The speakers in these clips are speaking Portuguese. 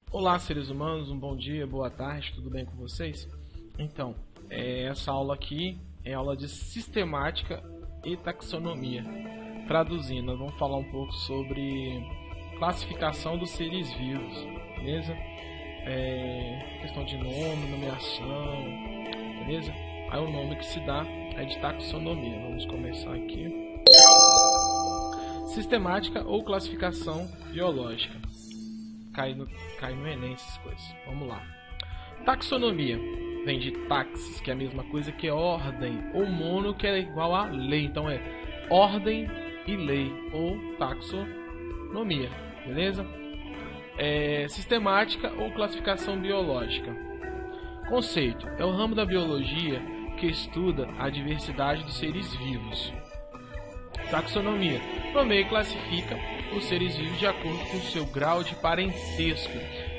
Olá, seres humanos, um bom dia, boa tarde, tudo bem com vocês? Então, essa aula aqui é aula de sistemática e taxonomia. Traduzindo, nós vamos falar um pouco sobre classificação dos seres vivos, beleza? Questão de nome, nomeação, beleza? Aí o nome que se dá é de taxonomia. Vamos começar aqui. Sistemática ou classificação biológica. Cai no Enem essas coisas. Vamos lá. Taxonomia vem de taxis, que é a mesma coisa que ordem, ou mono, que é igual a lei. Então é ordem e lei, ou taxonomia, beleza? Sistemática ou classificação biológica. Conceito: é o ramo da biologia que estuda a diversidade dos seres vivos. Taxonomia: nomeia e classifica os seres vivos de acordo com o seu grau de parentesco.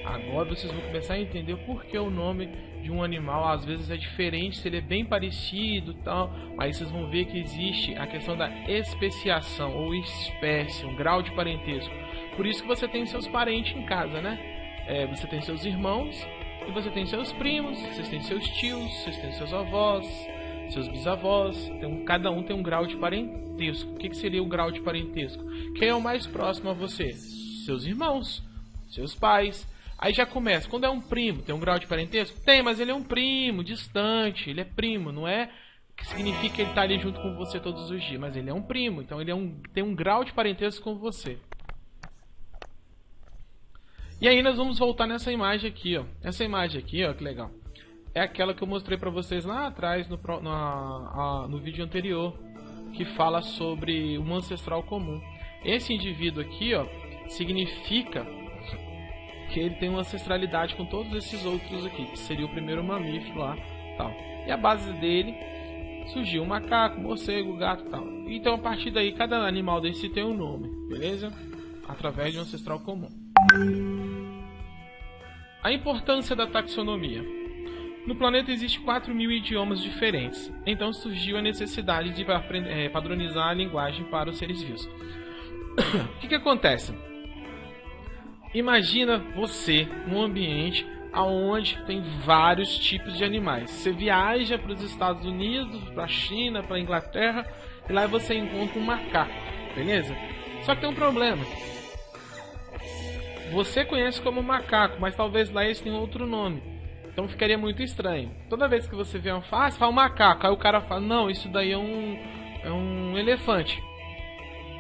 Agora vocês vão começar a entender por que o nome de um animal às vezes é diferente, se ele é bem parecido e tal, mas vocês vão ver que existe a questão da especiação ou espécie, um grau de parentesco. Por isso que você tem seus parentes em casa, né? Você tem seus irmãos, e você tem seus primos, vocês têm seus tios, vocês têm seus avós, seus bisavós, cada um tem um grau de parentesco. O que seria o grau de parentesco? Quem é o mais próximo a você? Seus irmãos, seus pais. Aí já começa, quando é um primo, tem um grau de parentesco? Tem, mas ele é um primo, distante, ele é primo, não é que significa que ele está ali junto com você todos os dias, mas ele é um primo, então ele tem um grau de parentesco com você. E aí nós vamos voltar nessa imagem aqui, ó. Essa imagem aqui, ó, que legal. É aquela que eu mostrei para vocês lá atrás no vídeo anterior, que fala sobre um ancestral comum. Esse indivíduo aqui, ó, significa que ele tem uma ancestralidade com todos esses outros aqui, que seria o primeiro mamífero lá, tal. E a base dele surgiu o macaco, morcego, gato, tal. Então a partir daí cada animal desse tem um nome, beleza? Através de um ancestral comum. A importância da taxonomia. No planeta existem 4.000 idiomas diferentes, então surgiu a necessidade de padronizar a linguagem para os seres vivos. O que acontece? Imagina você num ambiente onde tem vários tipos de animais. Você viaja para os Estados Unidos, para a China, para a Inglaterra, e lá você encontra um macaco, beleza? Só que tem um problema. Você conhece como macaco, mas talvez lá eles tenham outro nome. Então ficaria muito estranho. Toda vez que você vê uma face, fala um macaco. Aí o cara fala, não, isso daí é um elefante.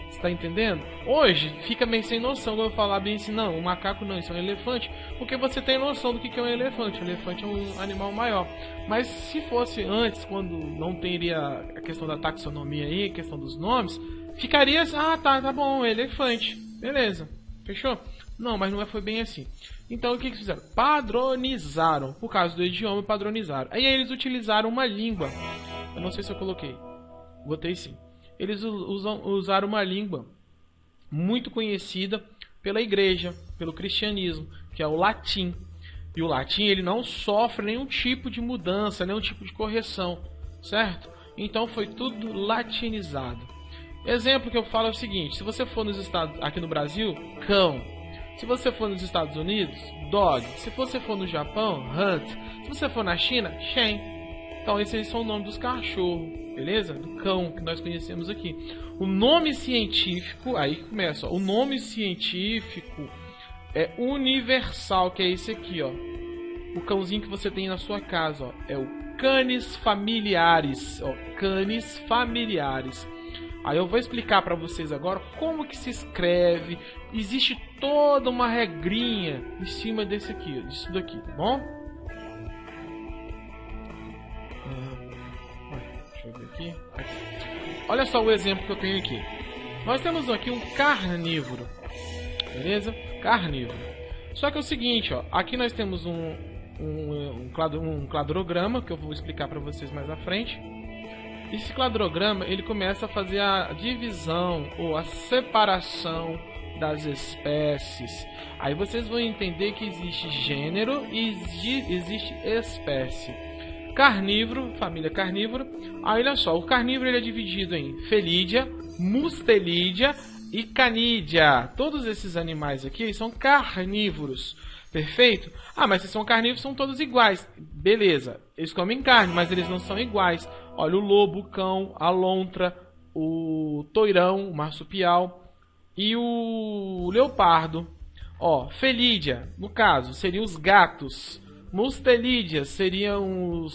Você tá entendendo? Hoje fica meio sem noção quando eu falar bem assim, não, um macaco não, isso é um elefante. Porque você tem noção do que é um elefante. O elefante é um animal maior. Mas se fosse antes, quando não teria a questão da taxonomia aí, a questão dos nomes, ficaria assim, tá bom, elefante. Beleza, fechou? Não, mas não foi bem assim. Então o que eles fizeram? Padronizaram. Por causa do idioma, padronizaram. Aí eles utilizaram uma língua. Eu não sei se eu coloquei. Botei sim. Eles usaram uma língua muito conhecida pela igreja, pelo cristianismo, que é o latim. E o latim ele não sofre nenhum tipo de mudança, nenhum tipo de correção, certo? Então foi tudo latinizado. Exemplo que eu falo é o seguinte: se você for aqui no Brasil, cão. Se você for nos Estados Unidos, dog. Se você for no Japão, hunt. Se você for na China, shen. Então esses são o nome dos cachorros, beleza? Do cão que nós conhecemos aqui. O nome científico, aí começa, ó. O nome científico é universal, que é esse aqui, ó. O cãozinho que você tem na sua casa, ó, é o Canis familiaris, ó. Canis familiaris. Aí eu vou explicar para vocês agora como que se escreve. Existe toda uma regrinha em cima disso daqui, tá bom? Deixa eu ver aqui. Olha só o exemplo que eu tenho aqui. Nós temos aqui um carnívoro, beleza? Carnívoro. Só que é o seguinte, ó. Aqui nós temos um cladograma que eu vou explicar para vocês mais à frente. Esse cladograma ele começa a fazer a divisão ou a separação das espécies. Aí vocês vão entender que existe gênero e existe espécie. Carnívoro, família carnívora. Aí olha só, o carnívoro ele é dividido em Felídea, Mustelídea e Canídea. Todos esses animais aqui são carnívoros. Perfeito? Ah, mas se são carnívoros, são todos iguais. Beleza, eles comem carne, mas eles não são iguais. Olha, o lobo, o cão, a lontra, o toirão, o marsupial e o leopardo. Ó, felídea, no caso, seriam os gatos. Mustelídeas seriam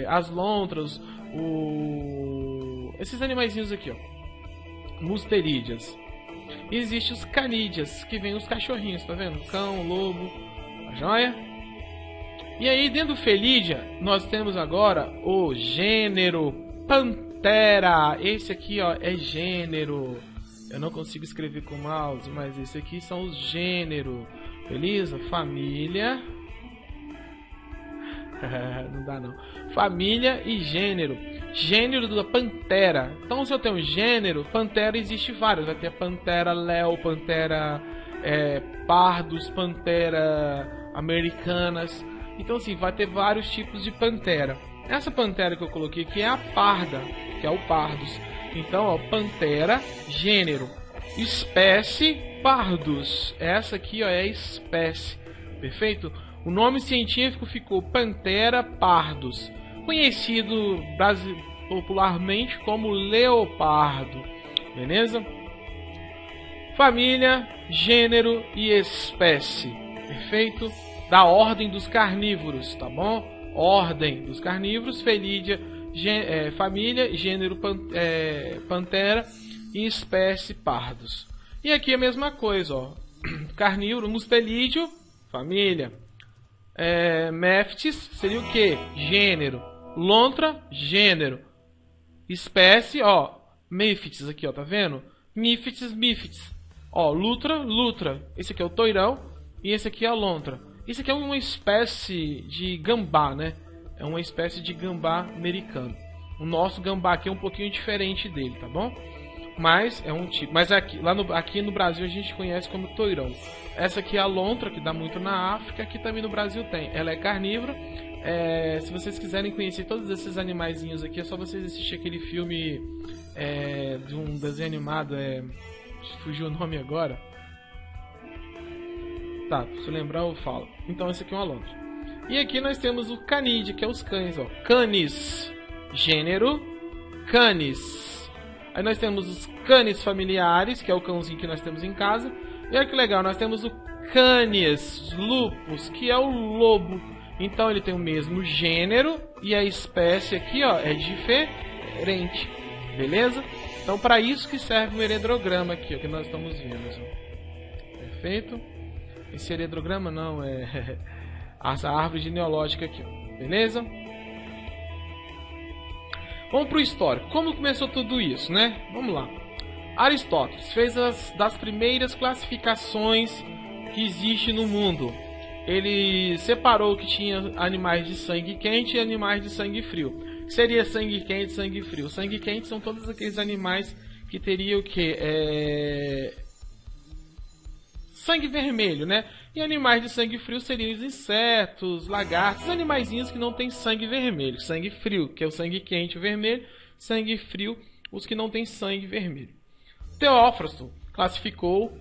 as lontras, esses animaizinhos aqui, ó. Mustelídeas. E existe os canídeas, que vem os cachorrinhos, tá vendo? Cão, lobo, a joia. E aí, dentro do felídea, nós temos agora o gênero Panthera. Esse aqui, ó, é gênero. Eu não consigo escrever com o mouse, mas esse aqui são os gêneros. Beleza? Família. Não dá não. Família e gênero. Gênero da pantera. Então, se eu tenho gênero, pantera existe vários. Vai ter pantera léo, pantera pardos, pantera americanas. Então, assim, vai ter vários tipos de pantera. Essa pantera que eu coloquei aqui é a parda, que é o pardos. Então, ó, pantera, gênero, espécie, pardos. Essa aqui, ó, é a espécie. Perfeito? O nome científico ficou Panthera pardus, conhecido popularmente como leopardo. Beleza? Família, gênero e espécie. Perfeito? Da ordem dos carnívoros, tá bom? Ordem dos carnívoros, felídea, família, gênero pantera e espécie pardos. E aqui a mesma coisa, ó. Carnívoro, mustelídeo, família. Méfites seria o que? Gênero. Lontra, gênero. Espécie, ó. Méfites aqui, ó, tá vendo? Mífites. Ó, lutra. Esse aqui é o toirão e esse aqui é a lontra. Isso aqui é uma espécie de gambá, né? É uma espécie de gambá americano. O nosso gambá aqui é um pouquinho diferente dele, tá bom? Mas é um tipo. Mas aqui no Brasil a gente conhece como toirão. Essa aqui é a lontra, que dá muito na África. Aqui também no Brasil tem. Ela é carnívora. Se vocês quiserem conhecer todos esses animaizinhos aqui, é só vocês assistirem aquele filme de um desenho animado. Fugiu o nome agora. Tá, se eu lembrar eu falo. Então esse aqui é uma lontra. E aqui nós temos o canídeo, que é os cães, ó. Canis, gênero, canis. Aí nós temos os canis familiares, que é o cãozinho que nós temos em casa. E olha que legal, nós temos o canis lupus, que é o lobo. Então ele tem o mesmo gênero e a espécie aqui, ó, é diferente. Beleza? Então para isso que serve o heredrograma aqui, ó, que nós estamos vendo. Ó. Perfeito? Esse heredrograma não, é a árvore genealógica aqui, ó. Beleza? Vamos para o histórico. Como começou tudo isso, né? Vamos lá. Aristóteles fez das primeiras classificações que existe no mundo. Ele separou que tinha animais de sangue quente e animais de sangue frio. O que seria sangue quente e sangue frio? Sangue quente são todos aqueles animais que teriam o que? Sangue vermelho, né? E animais de sangue frio seriam os insetos, lagartos, animaizinhos que não têm sangue vermelho. Sangue frio, que é o sangue quente, o vermelho. Sangue frio, os que não têm sangue vermelho. Teófrasto classificou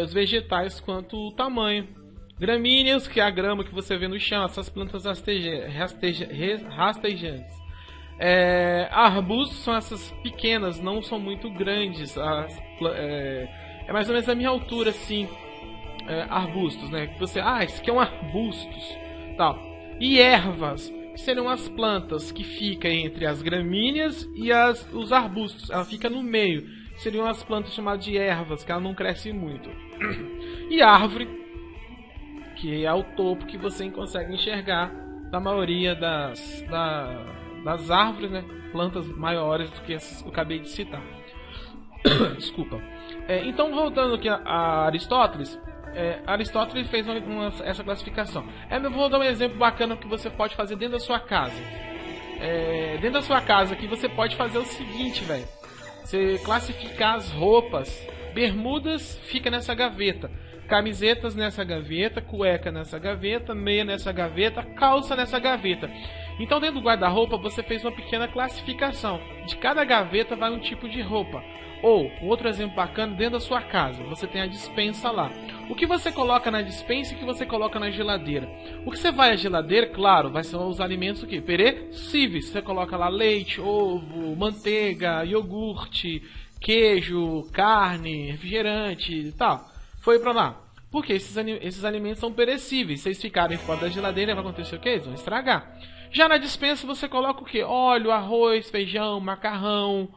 os vegetais quanto o tamanho. Gramíneas, que é a grama que você vê no chão, essas plantas rastejantes. Arbustos são essas pequenas, não são muito grandes. É mais ou menos a minha altura, assim. Arbustos, né? Você, isso aqui é um arbustos, tal. E ervas, que seriam as plantas que ficam entre as gramíneas e os arbustos. Ela fica no meio. Seriam as plantas chamadas de ervas, que ela não cresce muito. E árvore, que é o topo que você consegue enxergar da maioria das árvores, né? Plantas maiores do que essas que eu acabei de citar. Desculpa. Então, voltando aqui a Aristóteles. Aristóteles fez essa classificação. Eu vou dar um exemplo bacana que você pode fazer dentro da sua casa. Dentro da sua casa aqui você pode fazer o seguinte, velho. Você classificar as roupas. Bermudas fica nessa gaveta. camisetas nessa gaveta, cueca nessa gaveta, meia nessa gaveta, calça nessa gaveta. Então dentro do guarda-roupa você fez uma pequena classificação. De cada gaveta vai um tipo de roupa. Ou, outro exemplo bacana, dentro da sua casa, você tem a despensa lá. O que você coloca na despensa e o que você coloca na geladeira? O que você vai à geladeira, claro, vai ser os alimentos o quê? Perecíveis. Você coloca lá leite, ovo, manteiga, iogurte, queijo, carne, refrigerante e tal. Foi pra lá. Porque esses alimentos são perecíveis. Se eles ficarem fora da geladeira, vai acontecer o quê? Eles vão estragar. Já na despensa você coloca o quê? Óleo, arroz, feijão, macarrão,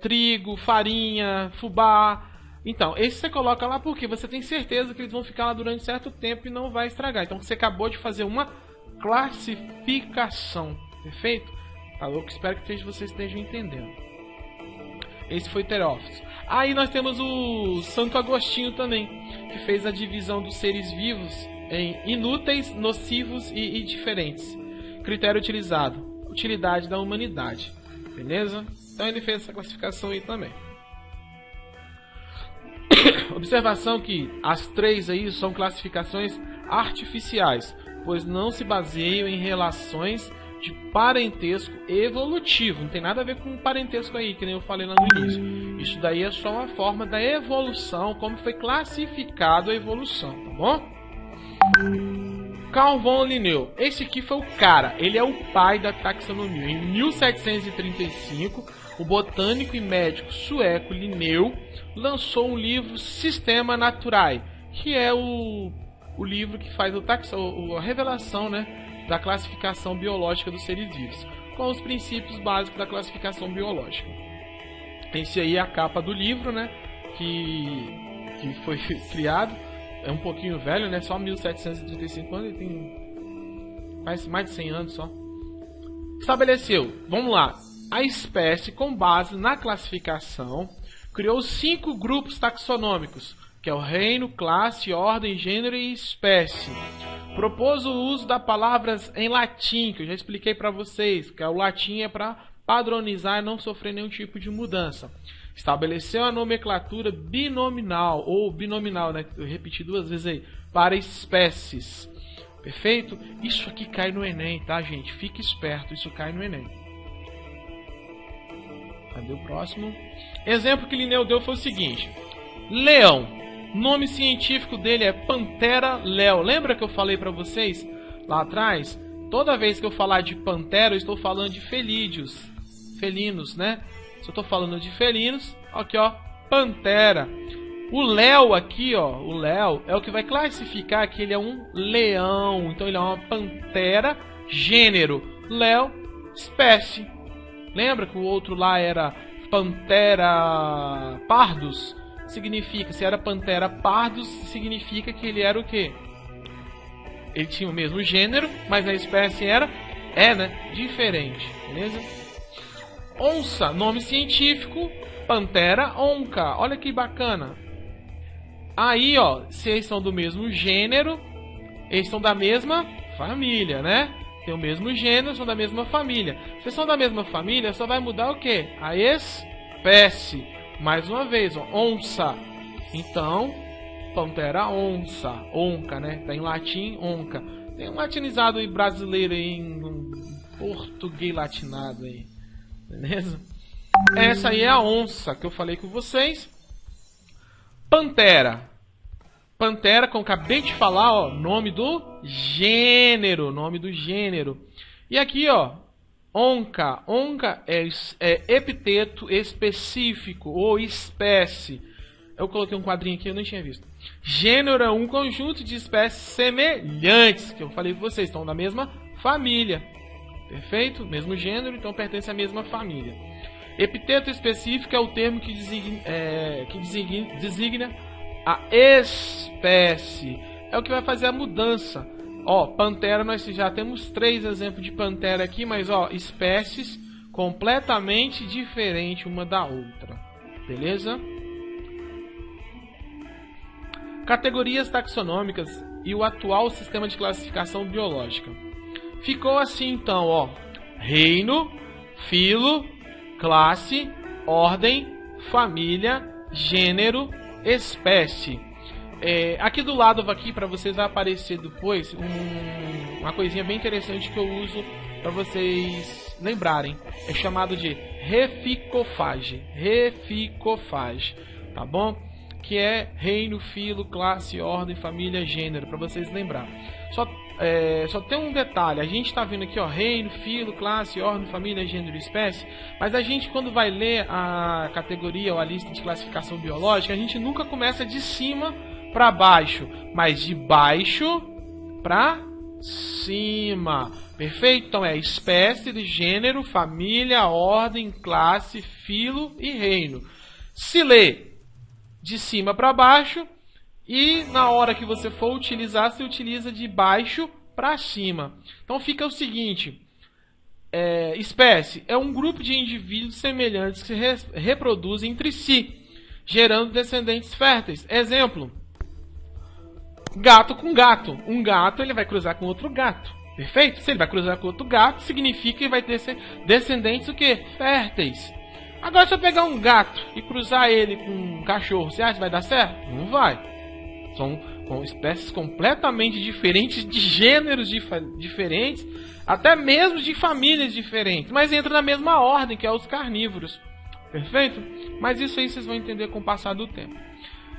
trigo, farinha, fubá. Então, esse você coloca lá porque você tem certeza que eles vão ficar lá durante certo tempo e não vai estragar. Então você acabou de fazer uma classificação. Perfeito? Tá louco? Espero que vocês estejam entendendo. Esse foi Teófilo. Aí nós temos o Santo Agostinho também, que fez a divisão dos seres vivos em inúteis, nocivos e diferentes. Critério utilizado: utilidade da humanidade. Beleza? Então ele fez essa classificação aí também. Observação que as três aí são classificações artificiais, pois não se baseiam em relações de parentesco evolutivo. Não tem nada a ver com parentesco aí, que nem eu falei lá no início. Isso daí é só uma forma da evolução, como foi classificado a evolução, tá bom? Carl von Linné. Esse aqui foi o cara, ele é o pai da taxonomia. Em 1735, o botânico e médico sueco Linné lançou um livro Systema Naturae, que é o livro que faz a revelação, né, da classificação biológica dos seres vivos, com os princípios básicos da classificação biológica. Esse aí é a capa do livro, né, que foi criado. É um pouquinho velho, né? Só 1735 anos, ele tem mais de 100 anos só. Estabeleceu, vamos lá, a espécie com base na classificação, criou 5 grupos taxonômicos, que é o reino, classe, ordem, gênero e espécie. Propôs o uso das palavras em latim, que eu já expliquei para vocês, que o latim é para padronizar e não sofrer nenhum tipo de mudança. Estabeleceu a nomenclatura binominal, ou binominal, né? Eu repeti 2 vezes aí, para espécies. Perfeito? Isso aqui cai no Enem, tá, gente? Fique esperto, isso cai no Enem. Cadê o próximo? Exemplo que Linné deu foi o seguinte: leão. Nome científico dele é Panthera leo. Lembra que eu falei para vocês lá atrás? Toda vez que eu falar de pantera, eu estou falando de felídeos, felinos, né? Se eu estou falando de felinos, aqui ó, pantera. O Léo aqui, ó, o Léo é o que vai classificar que ele é um leão. Então ele é uma pantera, gênero. Léo, espécie. Lembra que o outro lá era Panthera pardus? Significa, se era Panthera pardus, significa que ele era o quê? Ele tinha o mesmo gênero, mas a espécie era, né, diferente, beleza? Onça, nome científico, Panthera onca. Olha que bacana. Aí, ó, se eles são do mesmo gênero, eles são da mesma família, né? Tem o mesmo gênero, são da mesma família. Se são da mesma família, só vai mudar o quê? A espécie. Mais uma vez, ó, onça. Então, Panthera onça, onca, né? Tá em latim, onca. Tem um latinizado aí brasileiro aí, um português latinado aí. Beleza? Essa aí é a onça que eu falei com vocês. Pantera. Pantera, como acabei de falar, ó, nome do gênero. Nome do gênero. E aqui, ó, onca. Onca é epiteto específico ou espécie. Eu coloquei um quadrinho aqui, eu não tinha visto. Gênero é um conjunto de espécies semelhantes, que eu falei com vocês, estão da mesma família. Perfeito? Mesmo gênero, então pertence à mesma família. Epiteto específico é o termo que designa a espécie. É o que vai fazer a mudança. Ó, pantera, nós já temos 3 exemplos de pantera aqui, mas ó, espécies completamente diferentes uma da outra. Beleza? Categorias taxonômicas e o atual sistema de classificação biológica. Ficou assim então, ó: reino, filo, classe, ordem, família, gênero, espécie. Aqui do lado aqui para vocês vai aparecer depois uma coisinha bem interessante que eu uso para vocês lembrarem. É chamado de reficofage. Reficofage, tá bom? Que é reino, filo, classe, ordem, família, gênero, para vocês lembrarem. Só tem um detalhe, a gente está vendo aqui, ó, reino, filo, classe, ordem, família, gênero e espécie, mas a gente quando vai ler a categoria ou a lista de classificação biológica, a gente nunca começa de cima para baixo, mas de baixo para cima. Perfeito? Então é espécie, gênero, família, ordem, classe, filo e reino. Se lê de cima para baixo e na hora que você for utilizar, você utiliza de baixo para cima. Então fica o seguinte: espécie é um grupo de indivíduos semelhantes que se reproduzem entre si, gerando descendentes férteis. Exemplo: gato com gato. Um gato ele vai cruzar com outro gato. Perfeito? Se ele vai cruzar com outro gato, significa que vai ter descendentes o quê? Férteis. Agora, se eu pegar um gato e cruzar ele com um cachorro, você acha que vai dar certo? Não vai. São espécies completamente diferentes, de gêneros diferentes, até mesmo de famílias diferentes, mas entra na mesma ordem, que é os carnívoros. Perfeito? Mas isso aí vocês vão entender com o passar do tempo.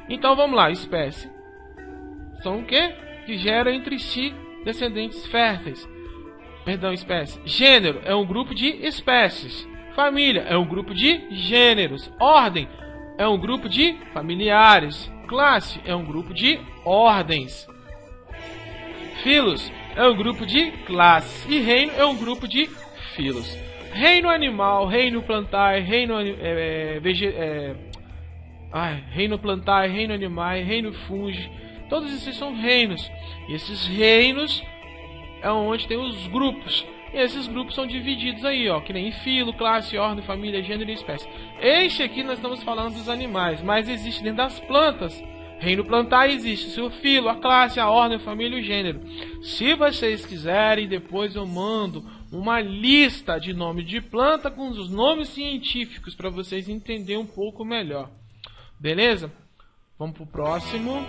Então vamos lá, espécie são o quê? Que geram entre si descendentes férteis. Perdão, espécie. Gênero é um grupo de espécies. Família é um grupo de gêneros. Ordem é um grupo de familiares. Classe é um grupo de ordens. Filos é um grupo de classes. E reino é um grupo de filos. Reino animal, reino plantar, reino reino plantar, reino animal, reino fungi. Todos esses são reinos. E esses reinos é onde tem os grupos. E esses grupos são divididos aí, ó, que nem filo, classe, ordem, família, gênero e espécie. Este aqui nós estamos falando dos animais, mas existe dentro das plantas. Reino plantar existe o filo, a classe, a ordem, a família e o gênero. Se vocês quiserem, depois eu mando uma lista de nome de planta com os nomes científicos para vocês entenderem um pouco melhor. Beleza? Vamos para o próximo.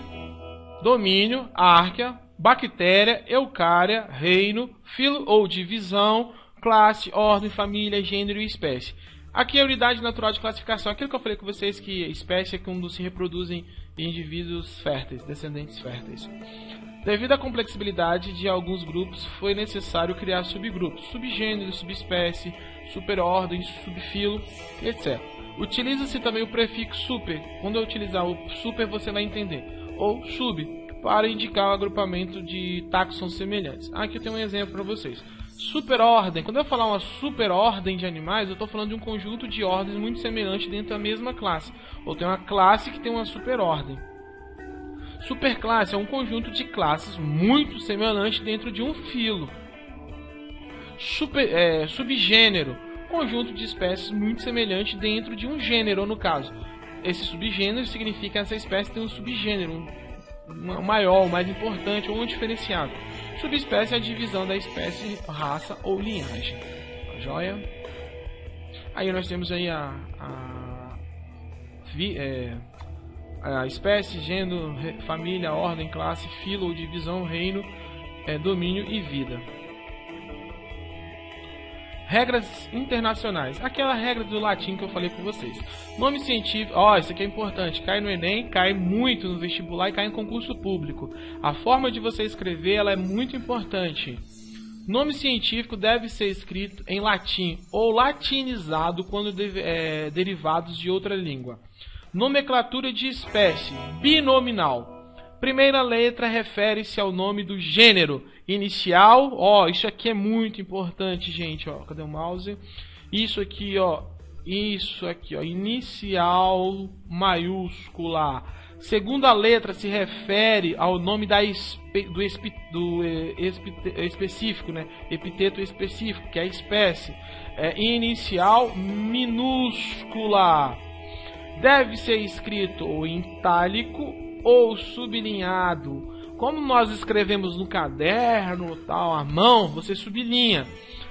Domínio, árquea, bactéria, eucária, reino, filo ou divisão, classe, ordem, família, gênero e espécie. Aqui é a unidade natural de classificação. Aquilo que eu falei com vocês, que espécie é quando se reproduzem indivíduos férteis, descendentes férteis. Devido à complexibilidade de alguns grupos, foi necessário criar subgrupos, subgêneros, subespécie, superordem, subfilo, etc. Utiliza-se também o prefixo super. Quando eu utilizar o super, você vai entender. Ou sub, para indicar o agrupamento de táxons semelhantes. Aqui eu tenho um exemplo para vocês. Superordem. Quando eu falar uma superordem de animais, eu estou falando de um conjunto de ordens muito semelhantes dentro da mesma classe. Ou tem uma classe que tem uma superordem. Superclasse é um conjunto de classes muito semelhantes dentro de um filo. Subgênero, conjunto de espécies muito semelhantes dentro de um gênero, ou no caso. Esse subgênero significa que essa espécie tem um subgênero, um maior, um mais importante ou um diferenciado. Subespécie é a divisão da espécie, raça ou linhagem. Joia? Aí nós temos aí a espécie, gênero, família, ordem, classe, filo ou divisão, reino, domínio e vida. Regras internacionais. Aquela regra do latim que eu falei com vocês. Nome científico. Isso aqui é importante. Cai no Enem, cai muito no vestibular e cai em concurso público. A forma de você escrever ela é muito importante. Nome científico deve ser escrito em latim ou latinizado quando derivados de outra língua. Nomenclatura de espécie. Binominal. Primeira letra refere-se ao nome do gênero. Inicial, isso aqui é muito importante, gente, cadê o mouse? Isso aqui, inicial maiúscula. Segunda letra se refere ao nome específico, né? Epiteto específico, que é a espécie. Inicial minúscula. Deve ser escrito ou em itálico ou sublinhado. Como nós escrevemos no caderno, tal, à mão, você sublinha.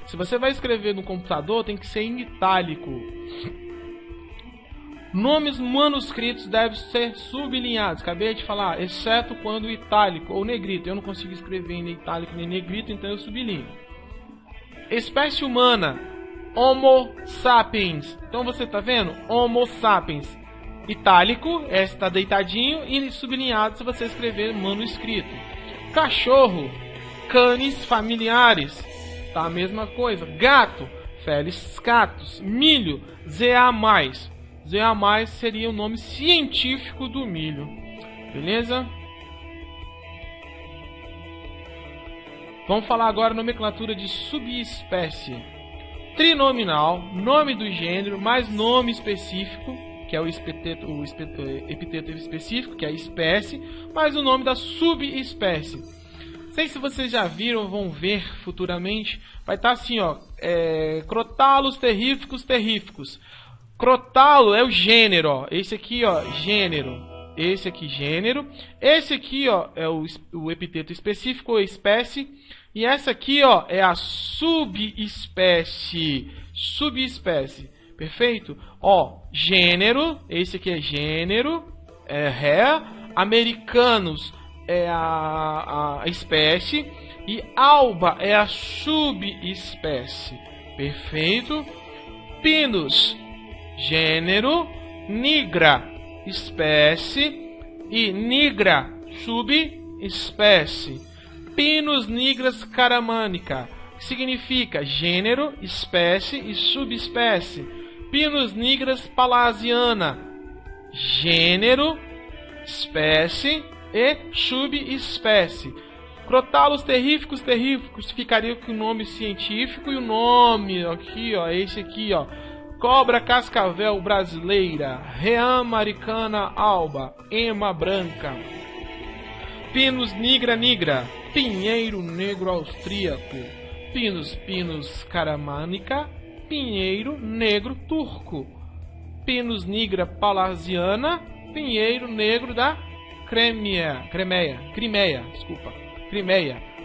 Se você vai escrever no computador, tem que ser em itálico. Nomes manuscritos devem ser sublinhados. Acabei de falar, exceto quando itálico ou negrito. Eu não consigo escrever nem itálico nem negrito, então eu sublinho. Espécie humana, Homo sapiens. Então você está vendo? Homo sapiens. Itálico, está deitadinho, e sublinhado se você escrever manuscrito. Cachorro, canis familiares. Tá a mesma coisa. Gato, Felis catus. Milho, Zeamais. Zeamais seria o nome científico do milho. Beleza? Vamos falar agora nomenclatura de subespécie. Trinominal, nome do gênero, mais nome específico, que é o epíteto específico, que é a espécie, mais o nome da subespécie. Não sei se vocês já viram ou vão ver futuramente. Vai estar assim, ó. Crotalus terríficos terríficos. Crotalo é o gênero, ó. Esse aqui, ó, gênero. Esse aqui, gênero. Esse aqui, ó, é o epíteto específico, ou espécie. E essa aqui, ó, é a subespécie. Subespécie. Perfeito? Ó, gênero. Esse aqui é gênero. É ré. Americanos é a espécie. E alba é a subespécie. Perfeito? Pinus, gênero. Nigra, espécie. E nigra, subespécie. Pinus nigras caramanica, que significa gênero, espécie e subespécie. Pinus nigras palasiana, gênero, espécie e subespécie. Crotalus terríficos terríficos ficaria com o nome científico, e o nome aqui, ó, esse aqui, ó. Cobra cascavel brasileira, Ream americana alba, ema branca. Pinus nigra nigra, pinheiro negro austríaco. Pinus caramanica, pinheiro negro turco. Pinus nigra palasiana, pinheiro negro da Crimeia.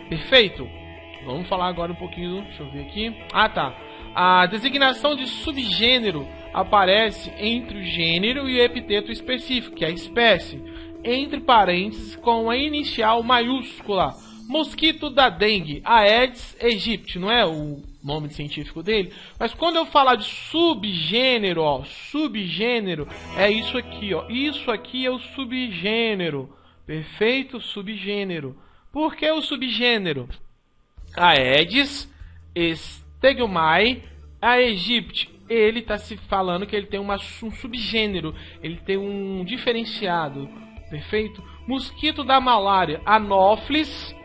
Perfeito? Vamos falar agora um pouquinho, deixa eu ver aqui. Ah, tá. A designação de subgênero aparece entre o gênero e o epíteto específico, que é a espécie, entre parênteses com a inicial maiúscula. Mosquito da dengue, Aedes aegypti, não é o nome científico dele? Mas quando eu falar de subgênero, ó, subgênero, é isso aqui, ó. Isso aqui é o subgênero. Perfeito? Subgênero. Por que o subgênero? Aedes stegmai aegypti. Ele está se falando que ele tem um subgênero, ele tem um diferenciado. Perfeito? Mosquito da malária, Anopheles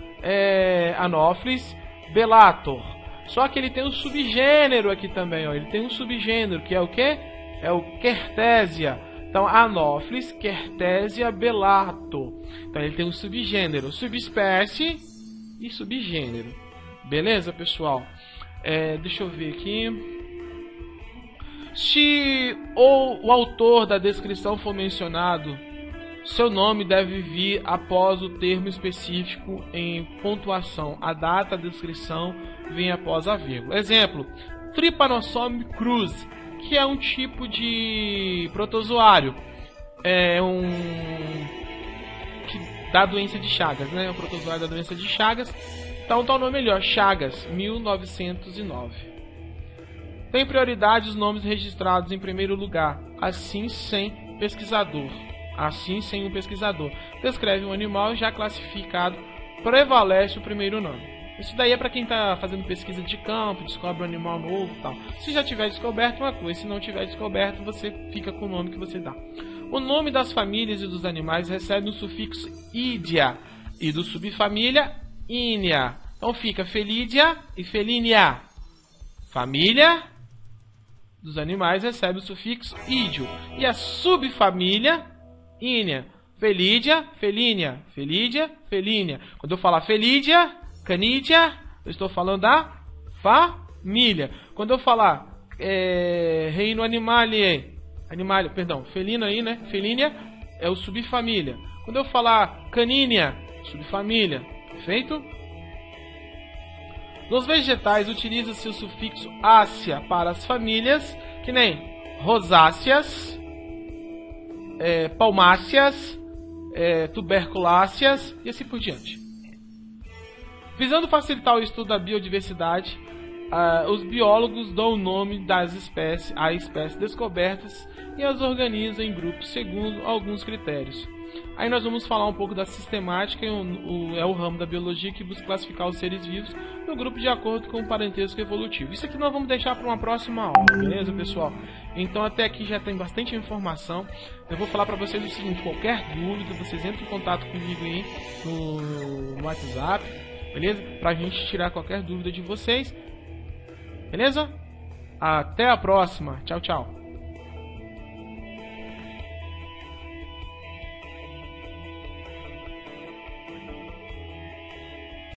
bellator. Só que ele tem um subgênero aqui também, ó. Ele tem um subgênero que é o quê? É o Kertésia. Então, Anopheles Kertésia bellator. Então, ele tem um subgênero, subespécie e subgênero. Beleza, pessoal? Deixa eu ver aqui. Se o autor da descrição for mencionado, seu nome deve vir após o termo específico em pontuação. A data da descrição vem após a vírgula. Exemplo, Trypanosome cruzi, que é um tipo de protozoário. Que dá doença de Chagas, né? O protozoário da doença de Chagas. Então tá o nome melhor, Chagas, 1909. Tem prioridade os nomes registrados em primeiro lugar, assim sem um pesquisador. Descreve um animal já classificado, prevalece o primeiro nome. Isso daí é para quem está fazendo pesquisa de campo, descobre um animal novo e tal. Se já tiver descoberto, uma coisa. Se não tiver descoberto, você fica com o nome que você dá. O nome das famílias e dos animais recebe o sufixo idia e do subfamília ínia. Então fica Felidia e Felinia. Família dos animais recebe o sufixo ídio. E a subfamília ínia. Felidia, Felínia. Felidia, Felínia. Quando eu falar Felidia, Canidia, eu estou falando da família. Quando eu falar reino felino aí, né? Felínia é o subfamília. Quando eu falar canínia, subfamília. Perfeito? Nos vegetais utiliza-se o sufixo ácea para as famílias, que nem rosáceas, palmáceas, tuberculáceas e assim por diante. Visando facilitar o estudo da biodiversidade, os biólogos dão o nome das espécies a espécies descobertas e as organizam em grupos segundo alguns critérios. Aí nós vamos falar um pouco da sistemática, é o ramo da biologia que busca classificar os seres vivos no grupo de acordo com o parentesco evolutivo. Isso aqui nós vamos deixar para uma próxima aula, beleza, pessoal? Então até aqui já tem bastante informação. Eu vou falar para vocês o seguinte: qualquer dúvida, vocês entrem em contato comigo aí no WhatsApp, beleza? Pra gente tirar qualquer dúvida de vocês, beleza? Até a próxima, tchau, tchau.